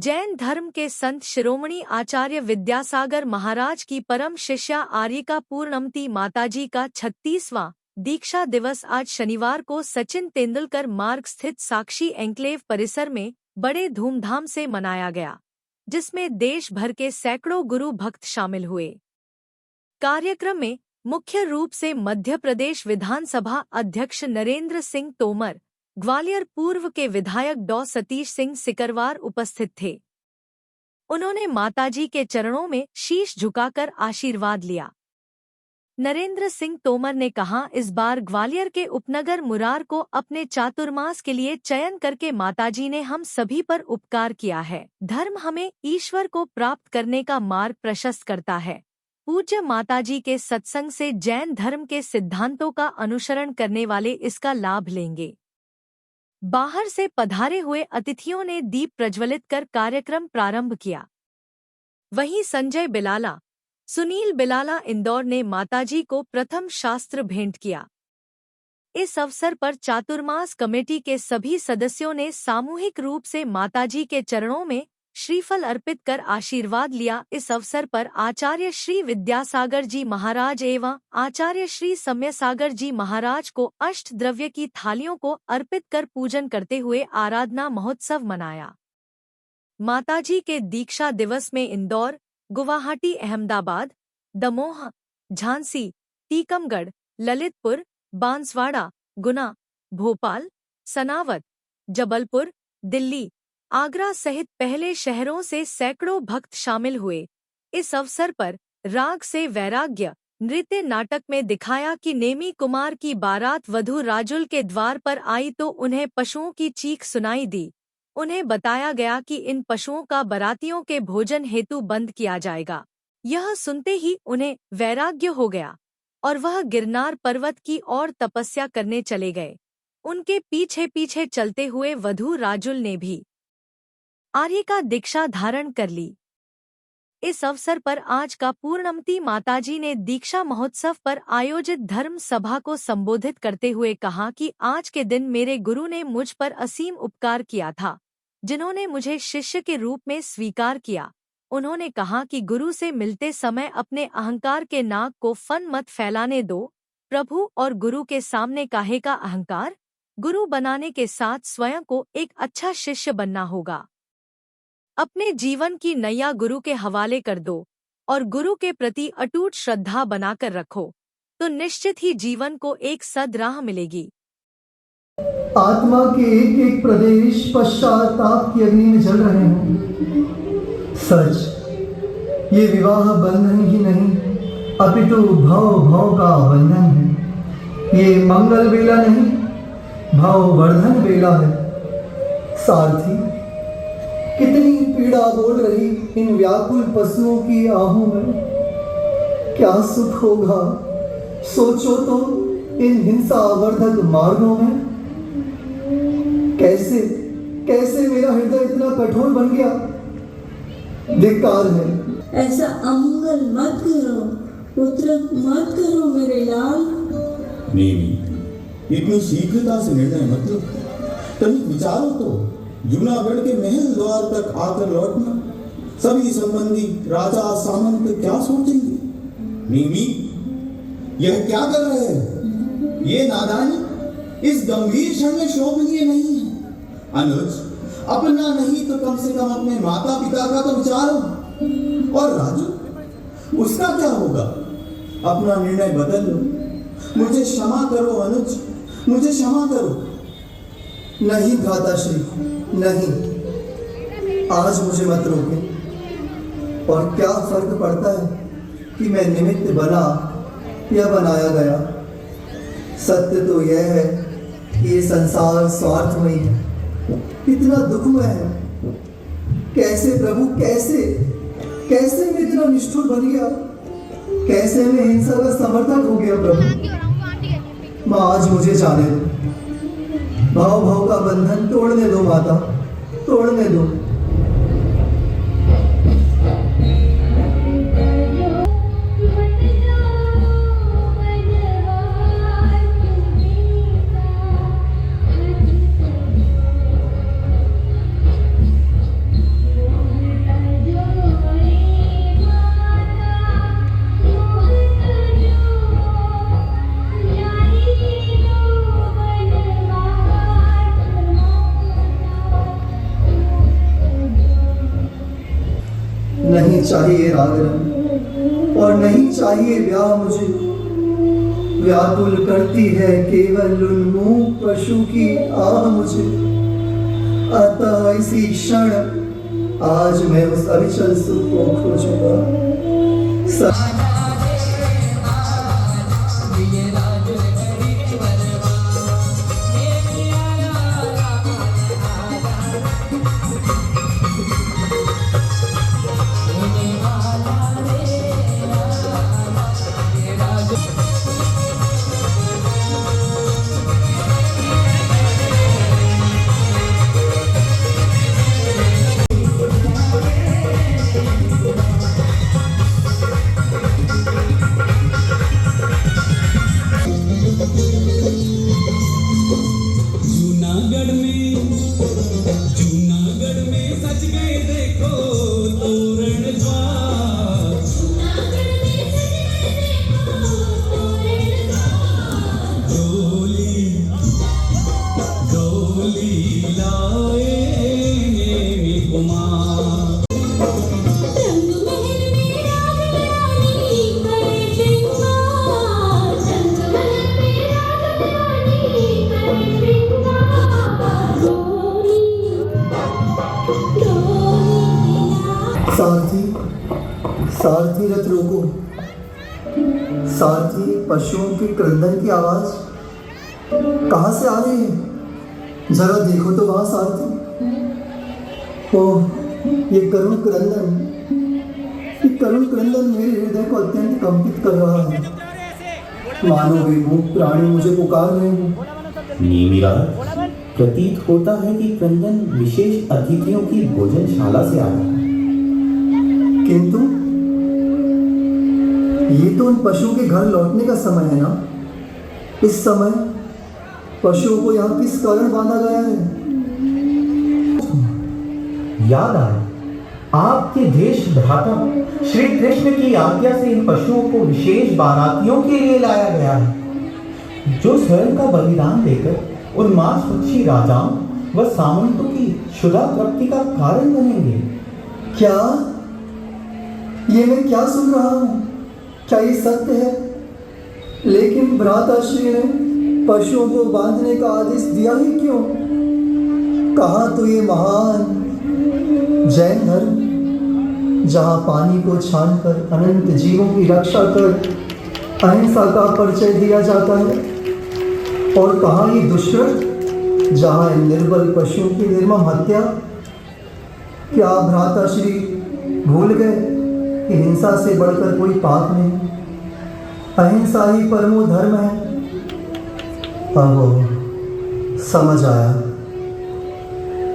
जैन धर्म के संत शिरोमणि आचार्य विद्यासागर महाराज की परम शिष्या आर्यिका पूर्णमती माताजी का 36वां दीक्षा दिवस आज शनिवार को सचिन तेंदुलकर मार्ग स्थित साक्षी एन्क्लेव परिसर में बड़े धूमधाम से मनाया गया, जिसमें देश भर के सैकड़ों गुरु भक्त शामिल हुए। कार्यक्रम में मुख्य रूप से मध्य प्रदेश विधानसभा अध्यक्ष नरेंद्र सिंह तोमर, ग्वालियर पूर्व के विधायक डॉ सतीश सिंह सिकरवार उपस्थित थे। उन्होंने माताजी के चरणों में शीश झुकाकर आशीर्वाद लिया। नरेंद्र सिंह तोमर ने कहा, इस बार ग्वालियर के उपनगर मुरार को अपने चातुर्मास के लिए चयन करके माताजी ने हम सभी पर उपकार किया है। धर्म हमें ईश्वर को प्राप्त करने का मार्ग प्रशस्त करता है। पूज्य माताजी के सत्संग से जैन धर्म के सिद्धांतों का अनुसरण करने वाले इसका लाभ लेंगे। बाहर से पधारे हुए अतिथियों ने दीप प्रज्वलित कर कार्यक्रम प्रारंभ किया। वहीं संजय बिलाला, सुनील बिलाला इंदौर ने माताजी को प्रथम शास्त्र भेंट किया। इस अवसर पर चातुर्मास कमेटी के सभी सदस्यों ने सामूहिक रूप से माताजी के चरणों में श्रीफल अर्पित कर आशीर्वाद लिया। इस अवसर पर आचार्य श्री विद्यासागर जी महाराज एवं आचार्य श्री सम्यसागर जी महाराज को अष्ट द्रव्य की थालियों को अर्पित कर पूजन करते हुए आराधना महोत्सव मनाया। माताजी के दीक्षा दिवस में इंदौर, गुवाहाटी, अहमदाबाद, दमोह, झांसी, टीकमगढ़, ललितपुर, बांसवाड़ा, गुना, भोपाल, सनावत, जबलपुर, दिल्ली, आगरा सहित पहले शहरों से सैकड़ों भक्त शामिल हुए। इस अवसर पर राग से वैराग्य नृत्य नाटक में दिखाया कि नेमी कुमार की बारात वधू राजुल के द्वार पर आई तो उन्हें पशुओं की चीख सुनाई दी। उन्हें बताया गया कि इन पशुओं का बारातियों के भोजन हेतु बंद किया जाएगा। यह सुनते ही उन्हें वैराग्य हो गया और वह गिरनार पर्वत की ओर तपस्या करने चले गए। उनके पीछे पीछे चलते हुए वधू राजुल ने भी आर्य का दीक्षा धारण कर ली। इस अवसर पर आज का पूर्णमती माताजी ने दीक्षा महोत्सव पर आयोजित धर्म सभा को संबोधित करते हुए कहा कि आज के दिन मेरे गुरु ने मुझ पर असीम उपकार किया था, जिन्होंने मुझे शिष्य के रूप में स्वीकार किया। उन्होंने कहा कि गुरु से मिलते समय अपने अहंकार के नाग को फन मत फैलाने दो। प्रभु और गुरु के सामने काहे का अहंकार? गुरु बनाने के साथ स्वयं को एक अच्छा शिष्य बनना होगा। अपने जीवन की नैया गुरु के हवाले कर दो और गुरु के प्रति अटूट श्रद्धा बनाकर रखो, तो निश्चित ही जीवन को एक सद राह मिलेगी। आत्मा के एक एक प्रदेश पश्चाताप की अग्नि में जल रहे हैं। सच, ये विवाह बंधन ही नहीं अपितु भव भव का बंधन है। ये मंगल बेला नहीं, भव वर्धन बेला है। सारथी, कितनी पीड़ा बोल रही इन व्याकुल पशुओं की आहों में। क्या सुख होगा सोचो तो इन हिंसावर्धक मार्गों में। कैसे कैसे मेरा हृदय इतना कठोर बन गया। धिक्कार है। ऐसा अमंगल मत करो पुत्र, मत करो मेरे लाल। नेमी, इतनी शीघ्रता से निर्णय मत लो। कभी विचारो तो, जूनागढ़ के महल द्वार तक आकर लौटना, सभी संबंधी राजा सामंत क्या सोचेंगे। नेमी, यह क्या कर रहे हैं? ये नादानी इस गंभीर क्षण में शोभनीय नहीं है। अनुज, अपना नहीं तो कम से कम अपने माता पिता का तो विचारो। और राजू, उसका क्या होगा? अपना निर्णय बदल लो। मुझे क्षमा करो अनुज, मुझे क्षमा करो। नहीं भ्राताश्री, नहीं, आज मुझे मत रोके। और क्या फर्क पड़ता है कि मैं निमित्त बना या बनाया गया। सत्य तो यह है कि ये संसार स्वार्थमयी है, इतना दुखमय है। कैसे प्रभु, कैसे कैसे मैं इतना निष्ठुर बन गया? कैसे मैं हिंसा का समर्थक हो गया प्रभु? माँ, आज मुझे जाने दो। भाव भाव का बंधन तोड़ने दो माता, तोड़ने दो। चाहिए रागरंग और नहीं चाहिए ब्याह मुझे। व्याकुल करती है केवल उन्मूक पशु की आह मुझे। अतः इसी क्षण आज मैं उस अविचल सुख को खोजूंगा। जूनागढ़ में सज गए देखो तोरण द्वार। डोली डोली लाए कुमार। सारथी सारथी रथ रोको। सारथी पशुओं के क्रंदन की आवाज कहाँ से आ रही है? जरा देखो तो वहां सारथी। ओह, ये करुण क्रंदन मेरे हृदय को अत्यंत कंपित कर रहा है। मानो वे मूक प्राणी मुझे पुकार रहे हैं। नीमिराज, प्रतीत होता है कि क्रंदन विशेष अतिथियों की भोजनशाला से आया है। किंतु ये तो उन पशुओं के घर लौटने का समय है ना। इस समय पशुओं को यहाँ किस कारण बांधा गया है? याद आया, आपके देश भ्राता श्री कृष्ण की आज्ञा से इन पशुओं को विशेष बारातियों के लिए लाया गया है, जो स्वयं का बलिदान देकर उन मांसभक्षी राजाओं व सामंतों की क्षुधा प्राप्ति का कारण बनेंगे। क्या ये मैं क्या सुन रहा हूँ? क्या ये सत्य है? लेकिन भ्राताश्री ने पशुओं को बांधने का आदेश दिया ही क्यों? कहाँ तो ये महान जैन धर्म जहाँ पानी को छानकर अनंत जीवों की रक्षा कर अहिंसा का परिचय दिया जाता है, और कहाँ ये दुष्कृत जहाँ इन निर्बल पशुओं की निर्मम हत्या? क्या भ्राताश्री भूल गए कि हिंसा से बढ़कर कोई पाप नहीं, अहिंसा ही परमो धर्म है? अब समझ आया।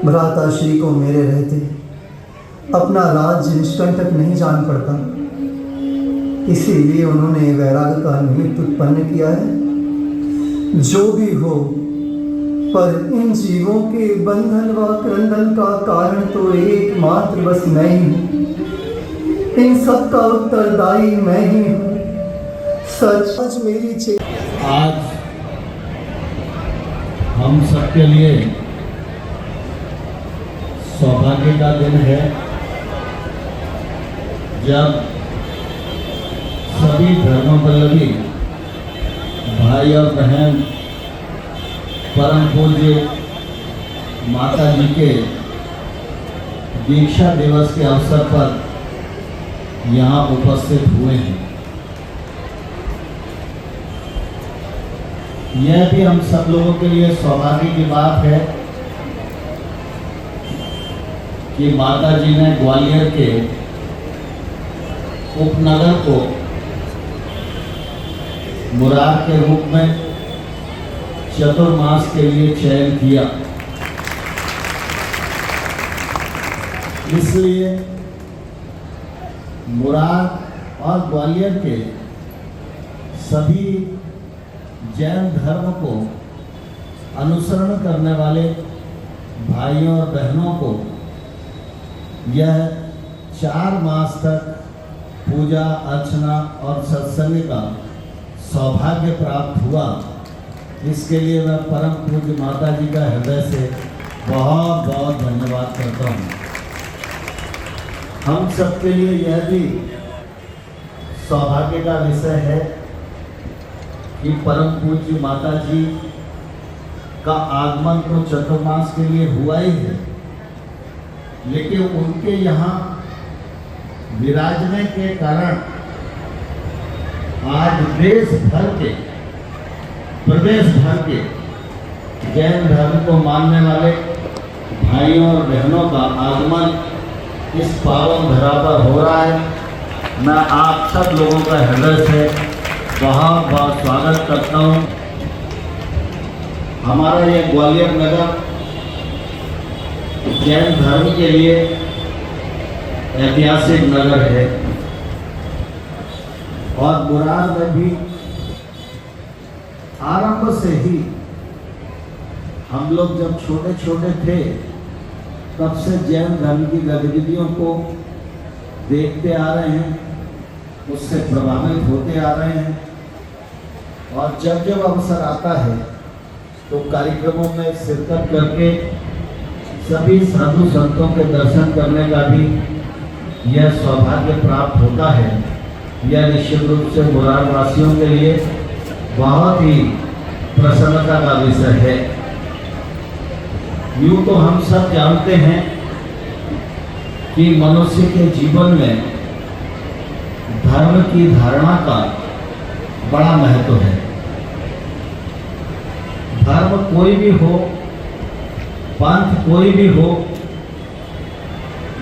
भ्राताश्री को मेरे रहते अपना राज्य निष्कंटक नहीं जान पड़ता, इसीलिए उन्होंने वैराग्य का निमित्त उत्पन्न किया है। जो भी हो, पर इन जीवों के बंधन व क्रंदन का कारण तो एकमात्र बस मैं ही हूँ। इन सब का उत्तरदायी मैं ही हूँ। सच मेरी आज हम सबके लिए सौभाग्य का दिन है, जब सभी धर्मावलंबी भाई और बहन परम पूज्य माता जी के दीक्षा दिवस के अवसर पर यहाँ उपस्थित हुए हैं। यह भी हम सब लोगों के लिए सौभाग्य की बात है कि माता जी ने ग्वालियर के उपनगर को मुरार के रूप में चतुर्मास के लिए चयन किया। इसलिए मुरार और ग्वालियर के सभी जैन धर्म को अनुसरण करने वाले भाइयों और बहनों को यह 4 मास तक पूजा अर्चना और सत्संग का सौभाग्य प्राप्त हुआ। इसके लिए मैं परम पूज्य माता जी का हृदय से बहुत बहुत धन्यवाद करता हूँ। हम सबके लिए यह भी सौभाग्य का विषय है कि परम पूज्य माता जी का आगमन तो चतुर्मास के लिए हुआ ही है, लेकिन उनके यहाँ विराजने के कारण आज देश भर के, प्रदेश भर के जैन धर्म को मानने वाले भाइयों और बहनों का आगमन इस पावन धरा पर हो रहा है। मैं आप सब लोगों का हृदय से बहुत बहुत स्वागत करता हूँ। हमारा ये ग्वालियर नगर जैन धर्म के लिए ऐतिहासिक नगर है और मुरार में भी आरंभ से ही हम लोग जब छोटे छोटे थे तब से जैन धर्म की गतिविधियों को देखते आ रहे हैं, उससे प्रभावित होते आ रहे हैं और जब जब अवसर आता है तो कार्यक्रमों में शिरकत करके सभी साधु संतों के दर्शन करने का भी यह सौभाग्य प्राप्त होता है। यह निश्चित रूप से मुरार वासियों के लिए बहुत ही प्रसन्नता का विषय है। यूँ तो हम सब जानते हैं कि मनुष्य के जीवन में धर्म की धारणा का बड़ा महत्व है। धर्म कोई भी हो, पंथ कोई भी हो,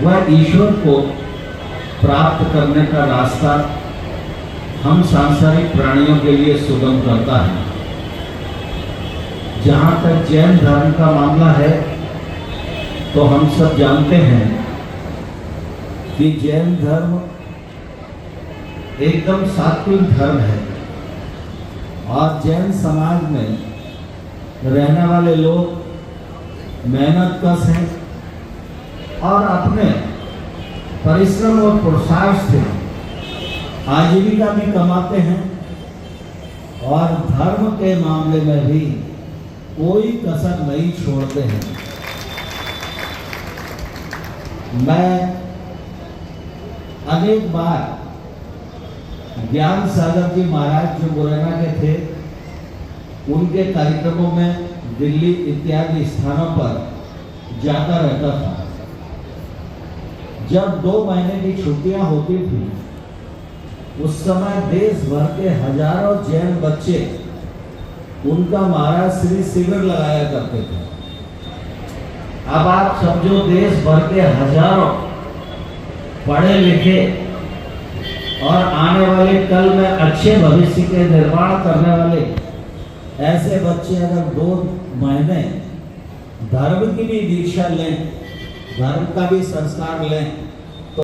वह ईश्वर को प्राप्त करने का रास्ता हम सांसारिक प्राणियों के लिए सुगम करता है। जहाँ तक जैन धर्म का मामला है तो हम सब जानते हैं कि जैन धर्म एकदम सात्विक धर्म है और जैन समाज में रहने वाले लोग मेहनतकश हैं और अपने परिश्रम और पुरुषार्थ से आजीविका भी कमाते हैं और धर्म के मामले में भी कोई कसर नहीं छोड़ते हैं। मैं अनेक बार ज्ञान सागर जी महाराज जो मुरैना के थे, उनके कार्यक्रमों में दिल्ली इत्यादि स्थानों पर जाता रहता था। जब 2 महीने की छुट्टियां होती थी उस समय देश भर के हजारों जैन बच्चे उनका महाराज श्री शिविर लगाया करते थे। अब आप समझो देश भर के हजारों पढ़े लिखे और आने वाले कल में अच्छे भविष्य के निर्माण करने वाले ऐसे बच्चे अगर 2 महीने धर्म की भी दीक्षा लें, धर्म का भी संस्कार लें